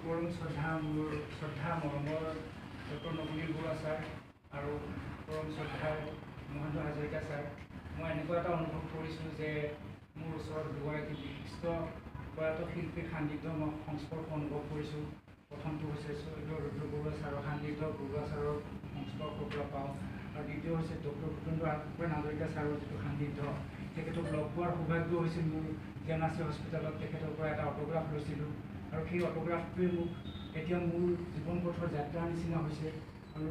পৰম শ্ৰদ্ধা মোৰ শ্ৰদ্ধা মৰমৰ ডক্টৰ নবনীল বৰুৱা ছাৰ আৰু পৰম শ্ৰদ্ধাৰ মহেন্দ্ৰ হাজৰিকা ছাৰ, মই এনেকুৱা এটা অনুভৱ কৰিছোঁ যে মোৰ ওচৰত দুগৰাকী বিশিষ্ট প্ৰয়াত শিল্পীৰ সান্নিধ্য মই সংস্পৰ্শ অনুভৱ কৰিছোঁ। প্ৰথমটো হৈছে স্বৰ্গীয় ৰুদ্ৰ বৰুৱা ছাৰৰ সান্নিধ্য বৰুৱা ছাৰৰ সংস্পৰ্শৰ পৰা পাওঁ, আৰু দ্বিতীয় হৈছে ডক্টৰ ভূপেন হাজৰিকা ছাৰৰ যিটো সান্নিধ্য, তেখেতক লগ পোৱাৰ সৌভাগ্য হৈছিল মোৰ। জেনাচি হস্পিটেলত তেখেতৰ পৰা এটা অট'গ্ৰাফ লৈছিলোঁ, আৰু সেই অট'গ্ৰাফটোৱে মোক এতিয়া মোৰ জীৱন পথৰ যাত্ৰাৰ নিচিনা হৈছে। আৰু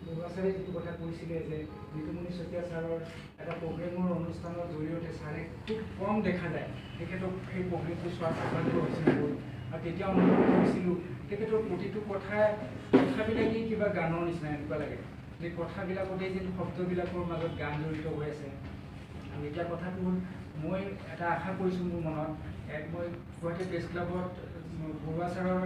বৰুৱা ছাৰে যিটো কথা কৈছিলে যে নিতুমণি শইকীয়া ছাৰৰ এটা প্ৰগ্ৰেমৰ অনুষ্ঠানৰ জৰিয়তে ছাৰে খুব কম দেখা যায়, তেখেতক সেই প্ৰগ্ৰেমটো চোৱাৰ সৌভাগ্য হৈছিল মোৰ। আৰু তেতিয়া অনুভৱ কৰিছিলোঁ তেখেতৰ প্ৰতিটো কথাবিলাকেই কিবা গানৰ নিচিনা এনেকুৱা লাগে, যে কথাবিলাকতেই যেন শব্দবিলাকৰ মাজত গান জড়িত হৈ আছে। আৰু এতিয়া কথাটো হ'ল, মই এটা আশা কৰিছোঁ মোৰ মনত, মই গুৱাহাটী প্ৰেছ ক্লাবত বৰুৱা ছাৰৰ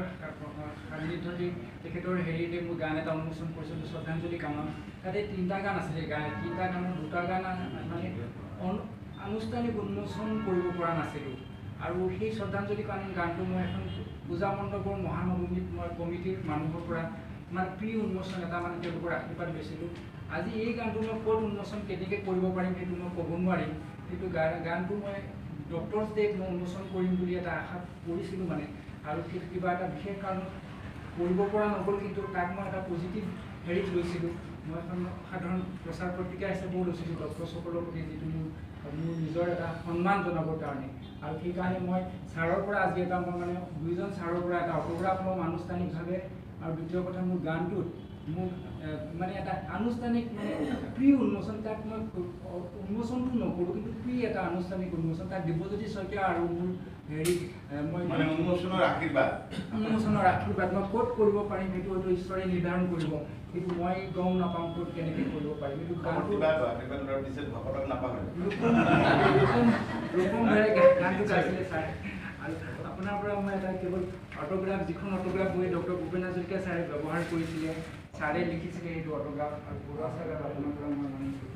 সান্নিধ্যতে তেখেতৰ হেৰিতে মই গান এটা উন্মোচন কৰিছিলোঁ, শ্ৰদ্ধাঞ্জলি গানত। তাতে 3টা গান আছিলে, 3টা গানৰ 2টা গান মানে আনুষ্ঠানিক উন্মোচন কৰিব পৰা নাছিলোঁ। আৰু সেই শ্ৰদ্ধাঞ্জলি গানটো মই এখন পূজা মণ্ডপৰ মহানৱমীত মই কমিটিৰ মানুহৰ পৰা মানে প্ৰি উন্মোচন এটা মানে তেওঁলোকৰ আশীৰ্বাদ লৈছিলোঁ। আজি এই গানটো মই ক'ত উন্মোচন কেনেকৈ কৰিব পাৰিম সেইটো মই ক'ব নোৱাৰিম, কিন্তু গানটো মই ডক্টৰ্ছ ডে'ত মই উন্মোচন কৰিম বুলি এটা আশা কৰিছিলোঁ মানে। আৰু সেইটো কিবা এটা বিশেষ কাৰণত কৰিব পৰা নগ'ল, কিন্তু তাক মই এটা পজিটিভ হেৰিত লৈছিলোঁ। মই এখন সাধাৰণ প্ৰচাৰ পত্ৰিকা হিচাপেও লৈছিলোঁ ডক্টৰসকলৰ প্ৰতি যিটো মোৰ নিজৰ এটা সন্মান জনাবৰ কাৰণে। আৰু সেইকাৰণে মই ছাৰৰ পৰা আজি এটা মই মানে 2জন ছাৰৰ পৰা এটা অট'গ্ৰাফ ল'ম আনুষ্ঠানিকভাৱে। আৰু দ্বিতীয় কথা, মোৰ গানটোত মোক মানে এটা আনুষ্ঠানিক মানে প্ৰি উন্মোচন, তাক মই উন্মোচনটো নকৰোঁ, কিন্তু প্ৰি এটা আনুষ্ঠানিক উন্মোচন তাক দিব্যজ্যোতি শইকীয়া আৰু মোৰ হেৰি মই উন্মোচনৰ আশীৰ্বাদ মই ক'ত কৰিব পাৰিম সেইটো হয়তো ঈশ্বৰে নিৰ্ধাৰণ কৰিব, কিন্তু মই গম নাপাওঁ ক'ত কেনেকৈ কৰিব পাৰিম। কিন্তু গানটো গানটো গাইছিলে ছাৰে। আৰু আপোনাৰ পৰা মই এটা কেৱল অট'গ্ৰাফ, যিখন অট'গ্ৰাফ মই ডক্টৰ ভূপেন হাজৰিকা ছাৰে ব্যৱহাৰ কৰিছিলে, ছাৰে লিখিছিলে সেইটো অট'গ্ৰাফ, আৰু বৰুৱা ছাৰে আপোনাৰ পৰা মই মানিছোঁ।